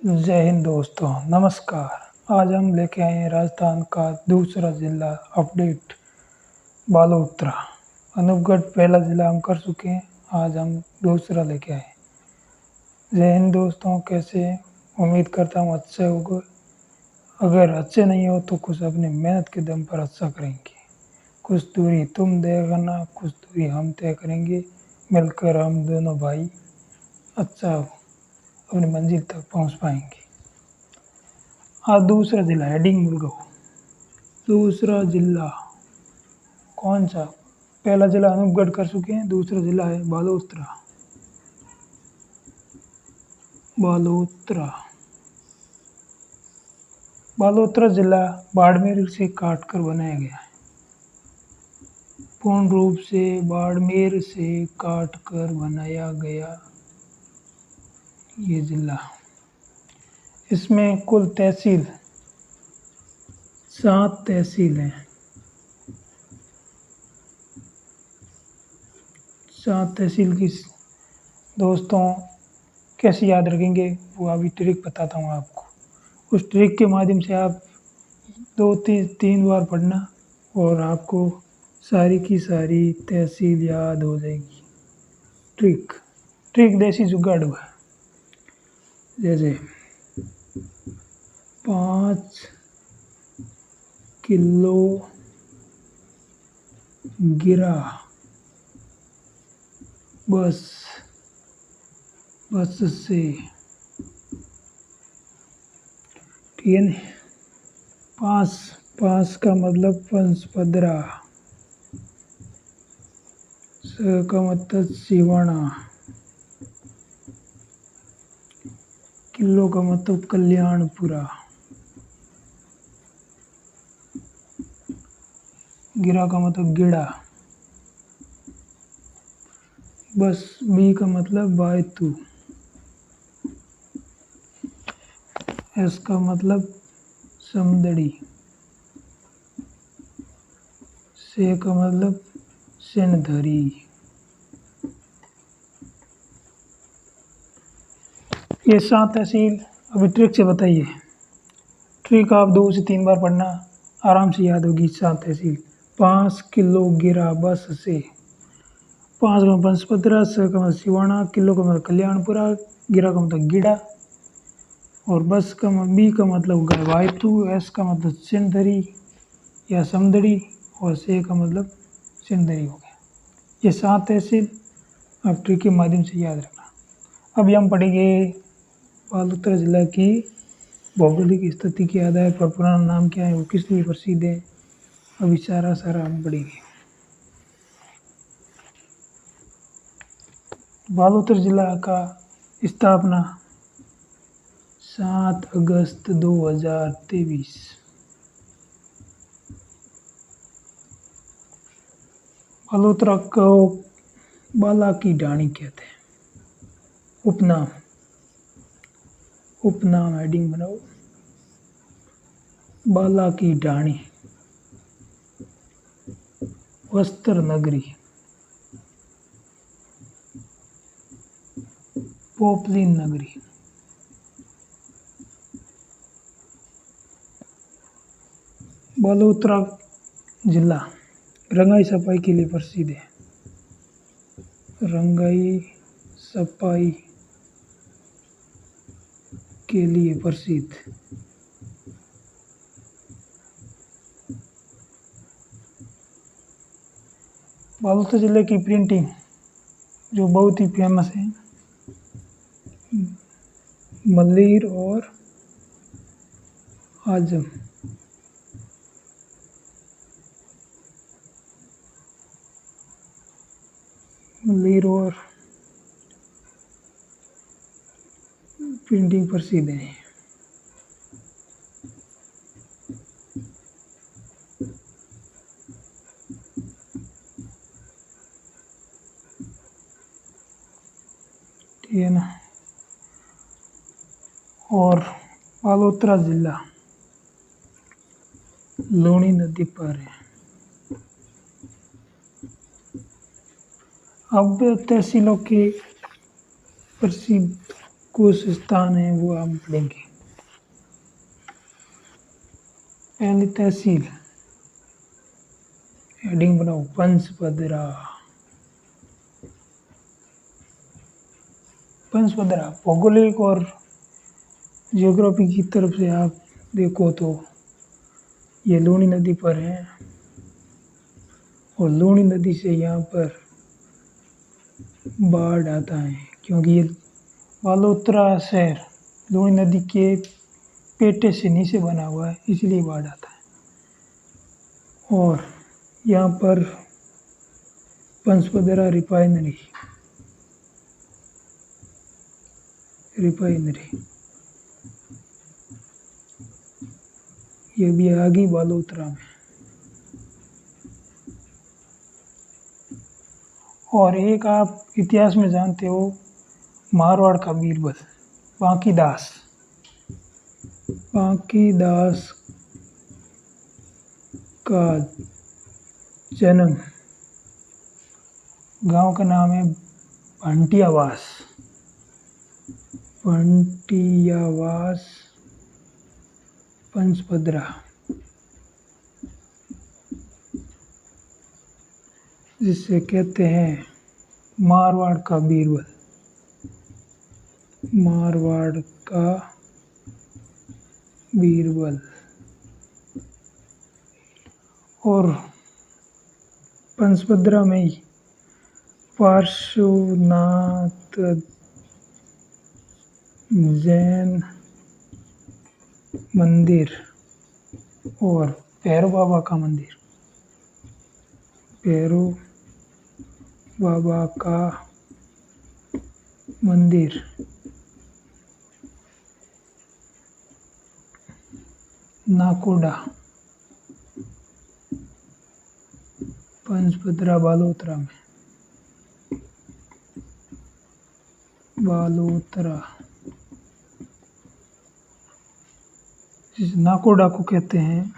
जय हिंद दोस्तों, नमस्कार। आज हम लेके आए हैं राजस्थान का दूसरा जिला अपडेट बालोतरा। अनूपगढ़ पहला जिला हम कर चुके हैं, आज हम दूसरा लेके आए। जय हिंद दोस्तों, कैसे हैं? उम्मीद करता हूँ अच्छे होगा। अगर अच्छे नहीं हो तो कुछ अपनी मेहनत के दम पर अच्छा करेंगे। कुछ दूरी तुम तय करना, कुछ दूरी हम तय करेंगे। मिलकर हम दोनों भाई अच्छा अपनी मंजिल तक पहुँच पाएंगे। हाँ, दूसरा जिला हेडिंग मुलगांव। दूसरा जिला कौन सा? पहला जिला अनूपगढ़ कर चुके हैं, दूसरा जिला है बालोतरा। बालोतरा बालोतरा जिला बाड़मेर से काट कर बनाया गया है। पूर्ण रूप से बाड़मेर से काट कर बनाया गया ये जिला। इसमें कुल तहसील 7 तहसील हैं। 7 तहसील की दोस्तों कैसे याद रखेंगे वो अभी ट्रिक बताता हूँ आपको। उस ट्रिक के माध्यम से आप 2-3 बार पढ़ना और आपको सारी की सारी तहसील याद हो जाएगी। ट्रिक देसी जुगाड़ हुआ। जैसे 5 किलो गिरा बस से, ठीक है ना। 5 का मतलब 5-15, का मतलब सिवाना, किलो का मतलब कल्याणपुरा, गिरा का मतलब गिड़ा, बस बी का मतलब बायतू, एस का मतलब समदड़ी, से का मतलब सेनधरी। ये 7 तहसील अभी ट्रिक से बताइए। ट्रिक आप 2 से 3 बार पढ़ना, आराम से याद होगी। 7 तहसील। 5 किलो गिरा बस से, 5 का मतलब 15, से का मतलब सिवाना, किलो का मतलब कल्याणपुरा, गिरा का मतलब गिड़ा, और बस का बी का मतलब वायतू, एस का मतलब सिंधरी या समदड़ी, और से का मतलब सिंधरी हो गया। ये 7 तहसील आप ट्रिक के माध्यम से याद रखना। अभी हम पढ़ेंगे बालोतरा जिला की भौगोलिक स्थिति के आधार पर पुराना नाम क्या है, वो किस लिए प्रसिद्ध है। अभी सारा हम पढ़ेंगे। बालोतरा जिला का स्थापना 7 अगस्त 2023। बालोतरा को बाला की ढाणी कहते हैं। उपनाम हेडिंग बनाओ। बाला की ढाणी, वस्त्र नगरी, पोपलिन नगरी, बालोतरा जिला रंगाई सफाई के लिए प्रसिद्ध है। रंगाई सफाई के लिए प्रसिद्ध। बालोतरा जिले की प्रिंटिंग जो बहुत ही फेमस है, मल्लीर और आजम। मल्लीर और प्रिंटिंग प्रसिद्ध है। ठीक है ना। और बालोतरा जिला लूणी नदी पर है। अब तहसीलों के प्रसिद्ध कुछ स्थान हैं वो हम पढ़ेंगे। पहली तहसील, हेडिंग बनाओ पंचपदरा। पंचपदरा भौगोलिक और ज्योग्राफी की तरफ से आप देखो तो ये लूनी नदी पर है और लूनी नदी से यहाँ पर बाढ़ आता है क्योंकि ये बालोतरा शहर लूनी नदी के पेटे से नीचे बना हुआ है, इसलिए बाढ़ आता है। और यहाँ पर पंचपदरा रिफाइनरी ये भी आगे बालोतरा में। और एक आप इतिहास में जानते हो मारवाड़ का बीरबल बांकीदास का जन्म, गांव का नाम है भंटियावास पंचपदरा, जिसे कहते हैं मारवाड़ का बीरबल। और पंचपदरा में ही पार्श्वनाथ जैन मंदिर और भैरव बाबा का मंदिर नाकोडा पंचपदरा बालोतरा में। जिस नाकोडा को कहते हैं,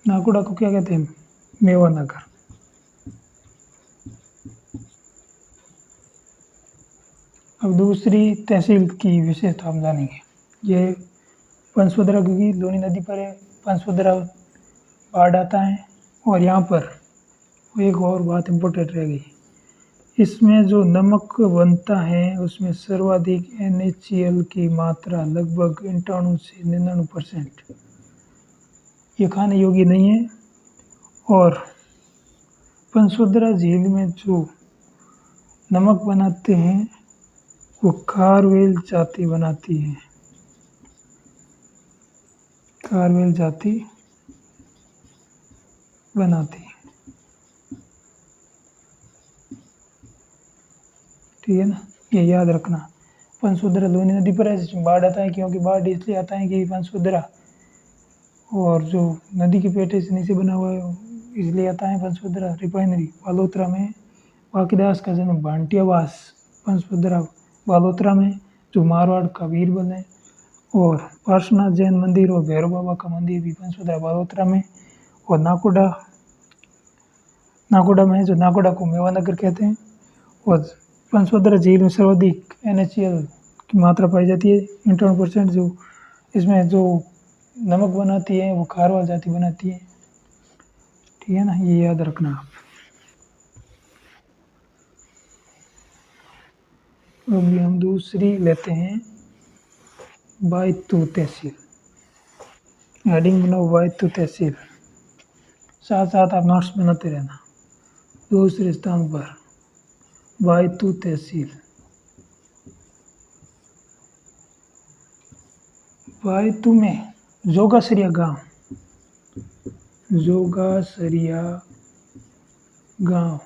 नाकोडा को क्या कहते हैं? मेवा नगर। अब दूसरी तहसील की विशेषता हम जानेंगे। ये पंचपदरा क्योंकि लूनी नदी पर है, पंचपदरा बाढ़ आता है। और यहाँ पर एक और बात इम्पोर्टेंट रह गई, इसमें जो नमक बनता है उसमें सर्वाधिक NaCl की मात्रा लगभग 98 से 99%। ये खाने योग्य नहीं है। और पंचपदरा झील में जो नमक बनाते हैं वो खारवेल जाति बनाती है। ठीक है ना, ये याद रखना। पंचपदरा लूनी नदी पर है, जिसमें बाढ़ आता है क्योंकि बाढ़ इसलिए आता है कि पंचपदरा और जो नदी के पेटे से नीचे बना हुआ है इसलिए आता है। पंचपदरा रिफाइनरी बालोतरा में। बांकीदास का जन्म भांटियावास पंचपदरा बालोतरा में, जो मारवाड़ का बीरबल है। और पार्श्वनाथ जैन मंदिर और भैरव बाबा का मंदिर भी पंचपदरा बालोतरा में। और नाकोडा में है, जो नाकोडा को मेवा नगर कहते हैं। और पंचपदरा झील में सर्वाधिक NaCl की मात्रा पाई जाती है 98%। जो इसमें जो नमक बनाती है वो खारवाल जाति बनाती है। ठीक है ना, ये याद रखना आप। अभी हम दूसरी लेते हैं बायतू तहसील। हेडिंग बनाओ बायतू तहसील, साथ साथ आप नोट्स बनाते रहना। दूसरे स्थान पर बायतू तहसील। बायतू में जोगासरिया गांव,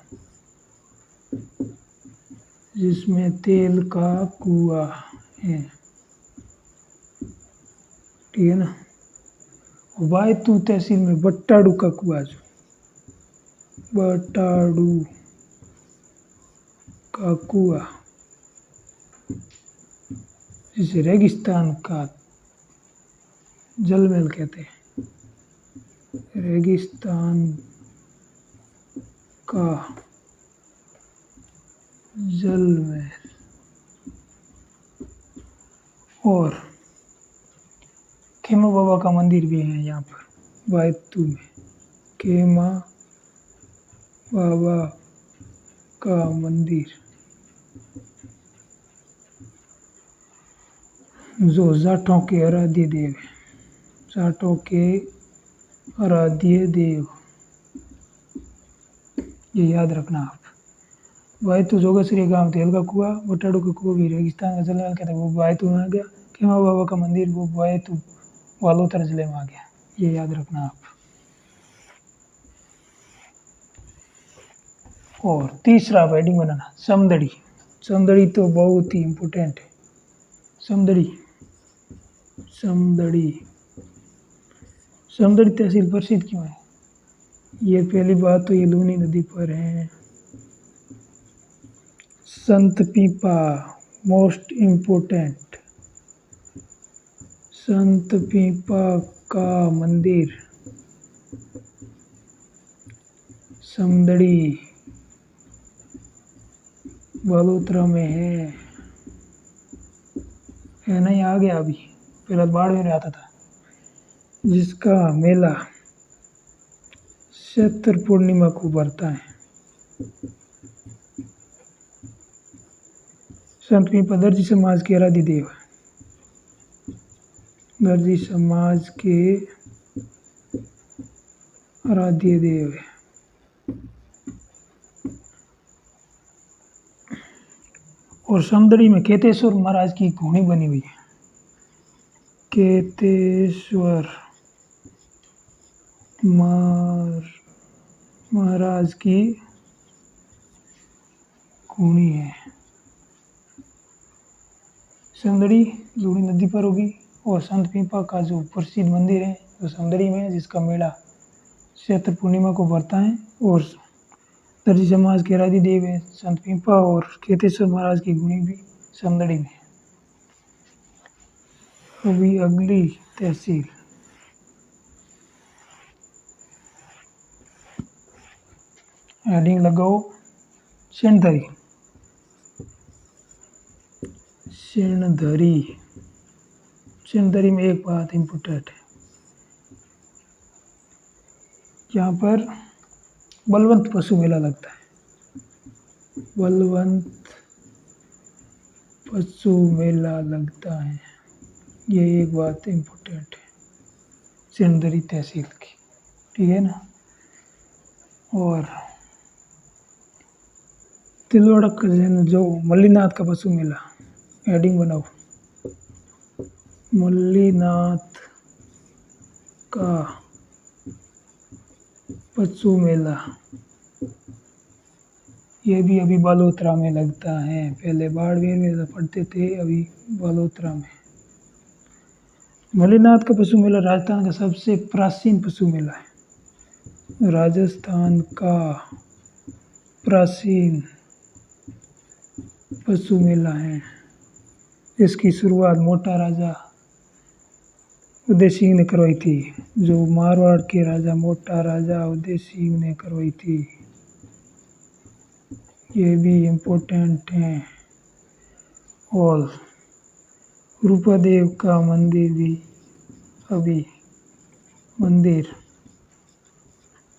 जिसमें तेल का कुआं है। ठीक है ना। बायतू तहसील में बट्टाडू का कुआं, जिसे रेगिस्तान का जलमहल कहते हैं। रेगिस्तान का जल महल। और खेमा बाबा का मंदिर भी है यहाँ पर बैतू में। खेमा बाबा का मंदिर जो जाटों के आराध्य देव है। जाटों के आराध्य देव, ये याद रखना आप। बैतू जोगेश्वरी गांव तेल का कुआ, बटाड़ू का कुआ भी रेगिस्तान का जलमहल कहते हैं, वो बैतू में आ गया। खेमा बाबा का मंदिर वो बैतू बालोतरा जिले में आ गया, ये याद रखना आप। और तीसरा हेडिंग बनाना समदड़ी। समदड़ी तो बहुत ही इम्पोर्टेंट है। समदड़ी समदड़ी समदड़ी तहसील प्रसिद्ध क्यों है? ये पहली बात तो ये लूनी नदी पर है। संत पीपा मोस्ट इम्पोर्टेंट, संत पीपा का मंदिर समदड़ी बालोतरा में है नहीं? आ गया अभी, पहले बाड़मेर में आता था, जिसका मेला चैत्र पूर्णिमा को भरता है। संत पीपा दर्जी समाज के आराध्य देव, दर्जी समाज के आराध्य देव है। और समदड़ी में केतेश्वर महाराज की घूणी बनी हुई है। केतेश्वर महाराज की घूणी है। समदड़ी लूनी नदी पर होगी। और संत पीपा का जो प्रसिद्ध मंदिर है वो समदड़ी में है, जिसका मेला चैत्र पूर्णिमा को भरता है। और दर्जी समाज के आराध्य देव है संत पीपा, और केतेश्वर महाराज की घूणी भी समदड़ी में। अभी अगली तहसील हेडिंग लगाओ सेंधरी। सेंधरी, सेंधरी में एक बात इम्पोर्टेंट है, यहाँ पर बलवंत पशु मेला लगता है। बलवंत पशु मेला लगता है, ये एक बात इम्पोर्टेंट है सेंधरी तहसील की, ठीक है ना? और तिलवाड़ा का जो मल्लीनाथ का पशु मेला, हेडिंग बनाओ मल्लीनाथ का पशु मेला। ये भी अभी बालोतरा में लगता है, पहले बाड़मेर में पढ़ते थे, अभी बालोतरा में। मल्लीनाथ का पशु मेला राजस्थान का सबसे प्राचीन पशु मेला है। राजस्थान का प्राचीन पशु मेला है। इसकी शुरुआत मोटा राजा उदय सिंह ने करवाई थी, जो मारवाड़ के राजा मोटा राजा उदय सिंह ने करवाई थी। ये भी इम्पोर्टेंट है। और रूपादेव का मंदिर भी अभी मंदिर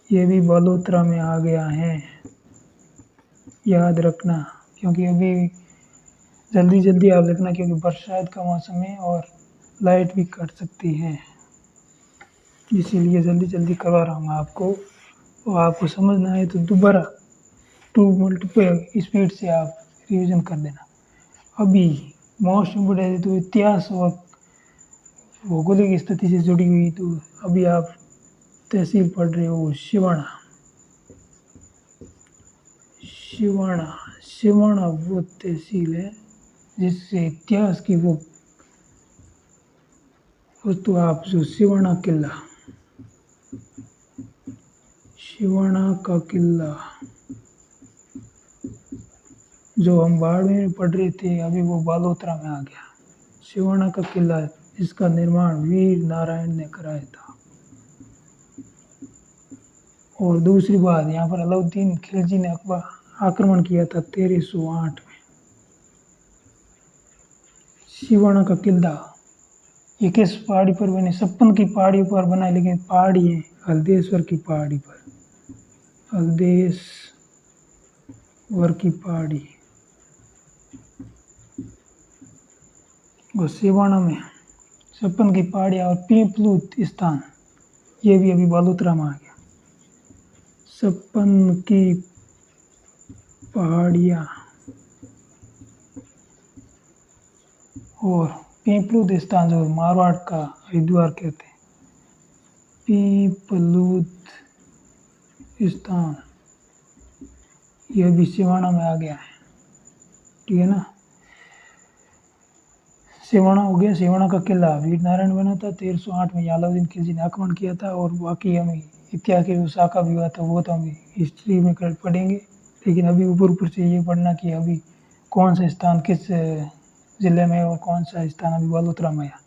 ये भी बालोतरा में आ गया है, याद रखना, क्योंकि अभी जल्दी जल्दी आप लिखना, क्योंकि बरसात का मौसम है और लाइट भी कट सकती है, इसीलिए जल्दी जल्दी करवा रहा हूँ आपको। और आपको समझना है तो दोबारा 2 मल्टीपल स्पीड से आप रिवीजन कर देना। अभी मोस्ट इम्पोर्टेंट तो इतिहास और भौगोलिक स्थिति से जुड़ी हुई, तो अभी आप तहसील पढ़ रहे हो सिवाना। सिवाना सिवाना वो तहसील है जिससे इतिहास की वो तो आप जो सिवाना किला, सिवाना का किला जो हम बाड़मेर में पढ़ रहे थे, अभी वो बालोतरा में आ गया। सिवाना का किला जिसका निर्माण वीर नारायण ने कराया था। और दूसरी बात, यहाँ पर अलाउद्दीन खिलजी ने आक्रमण किया था 1308 में। सिवाना का किला ये किस पहाड़ी पर बने? 56 की पहाड़ी पर बना है, लेकिन पहाड़ी है हल्देश्वर की पहाड़ी पर। हल्देश्वर की पहाड़ी और सिवाना में 56 की पहाड़ियाँ और पीपलूत स्थान, ये भी अभी बालोतरा में आ गया। 56 की पहाड़ियाँ और पीपलूत स्थान, जो मारवाड़ का हरिद्वार कहते हैं, पीपलूत स्थान यह भी सिवाना में आ गया है। ठीक है ना। सिवाना हो गया। सिवाना का किला वीर नारायण बना था 1308 में। अलाउद्दीन खिलजी ने आक्रमण किया था। और बाकी हमें इतिहास के जो शाखा भी हुआ था वो तो हम हिस्ट्री में पढ़ेंगे, लेकिन अभी ऊपर ऊपर से ये पढ़ना कि अभी कौन सा स्थान किस जिले में और कौन सा स्थान अभी बालोतरा में आया।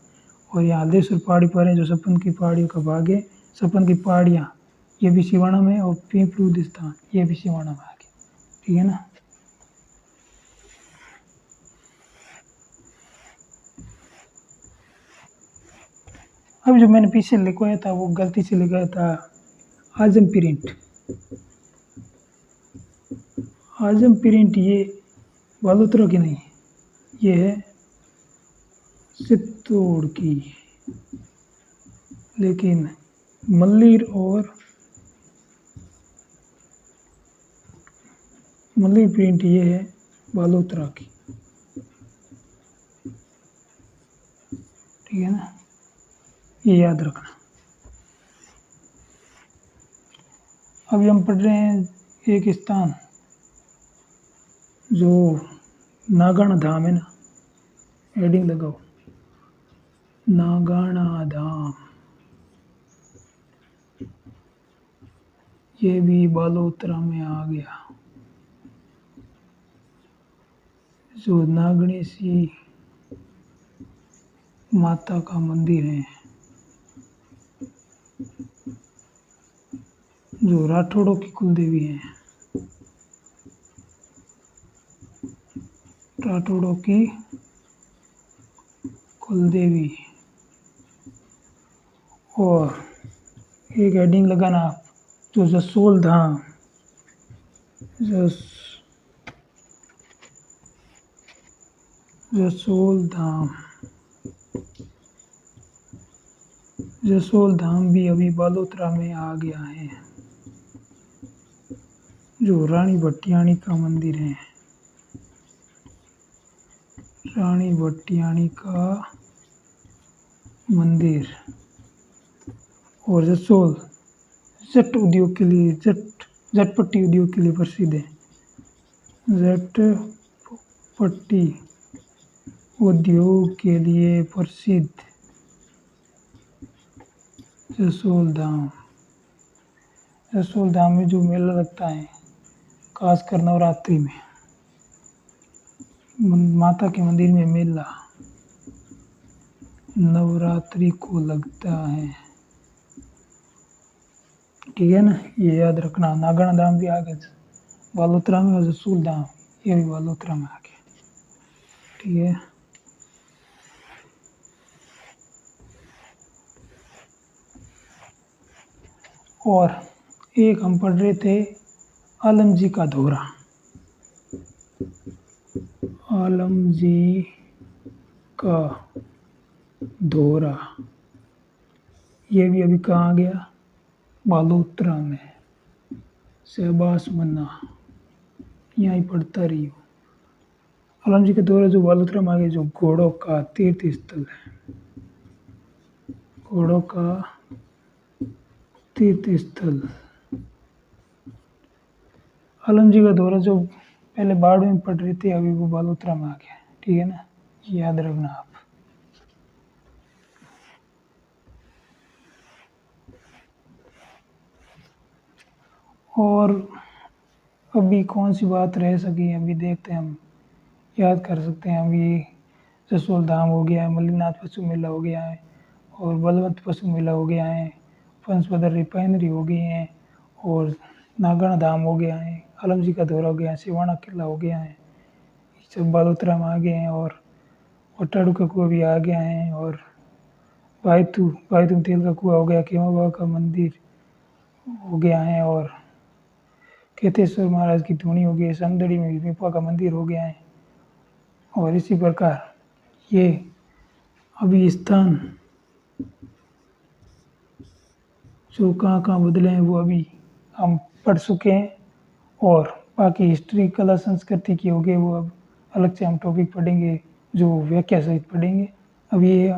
और यहाँ हल्देश्वर पहाड़ी पर है जो 56 की पहाड़ियों का भाग है। 56 की पहाड़ियाँ ये भी सिवाना में, और पीपलूत स्थान ये भी सिवाना में आ गया। ठीक है ना। अब जो मैंने पीछे लिखवाया था वो गलती से लिखा था आजम प्रिंट। आजम प्रिंट ये बालोतरा की नहीं, ये है चित्तौड़ की। लेकिन मल्लीर प्रिंट ये है बालोतरा की। ठीक है ना, ये याद रखना। अभी हम पढ़ रहे हैं एक स्थान जो नागाना धाम है ना, हेडिंग लगाओ, नागाना धाम। ये भी बालोतरा में आ गया। जो नागणेशी माता का मंदिर है, जो राठौड़ों की कुलदेवी है, राठौड़ों की कुलदेवी। और एक हेडिंग लगाना आप, जो जसोल धाम, जसोल धाम, जसोल धाम भी अभी बालोतरा में आ गया है। जो रानी भट्टियाणी का मंदिर है, रानी भट्टियाणी का मंदिर। और जसोल जट उद्योग के लिए, जटपट्टी उद्योग के लिए प्रसिद्ध है। जटपट्टी उद्योग के लिए प्रसिद्ध जसोल धाम। जसोल धाम में जो मेला लगता है खासकर नवरात्रि में, माता के मंदिर में मेला नवरात्रि को लगता है। ठीक है ना, ये याद रखना। नागाना धाम भी आ गया बालोतरा में, और जसोल धाम ये भी बालोतरा में आ गया। ठीक है। और एक हम पढ़ रहे थे आलमजी का धोरा। आलमजी का धोरा ये भी अभी कहाँ आ गया? बालोतरा में। शहबाज मन्ना यहाँ ही पढ़ता रही हो। आलमजी का धोरा जो बालोतरा में आ गया, जो घोड़ों का तीर्थ स्थल है, घोड़ों का तीर्थ स्थल। आलमजी का धोरा जो पहले बाड़में में पढ़ रहे थे, अभी वो बालोतरा में आ गया। ठीक है ना, याद रखना आप। और अभी कौन सी बात रह सकी, अभी देखते हैं हम, याद कर सकते हैं। अभी जसोल धाम हो गया है, मल्लीनाथ पशु मेला हो गया है, और बलवंत पशु मेला हो गया है, पंचपदर रिफाइनरी हो गई है, और नागाना धाम हो गया है, आलम जी का दौरा हो गया है, सिवाना किला हो गया है, ये सब बालोतरा में आ गए हैं। और वटाड़ू का कुआँ भी आ गया है, और बायतू तेल का कुआँ हो गया, खेमा बाबा का मंदिर हो गया है, और केतेश्वर महाराज की धूनी हो गई है, समदड़ी में विपा का मंदिर हो गया है। और इसी प्रकार ये अभी स्थान जो कहाँ कहाँ बदले हैं वो अभी हम पढ़ चुके हैं। और बाकी हिस्ट्री कला संस्कृति की हो गई वो अब अलग से हम टॉपिक पढ़ेंगे, जो व्याख्या सहित पढ़ेंगे। अब ये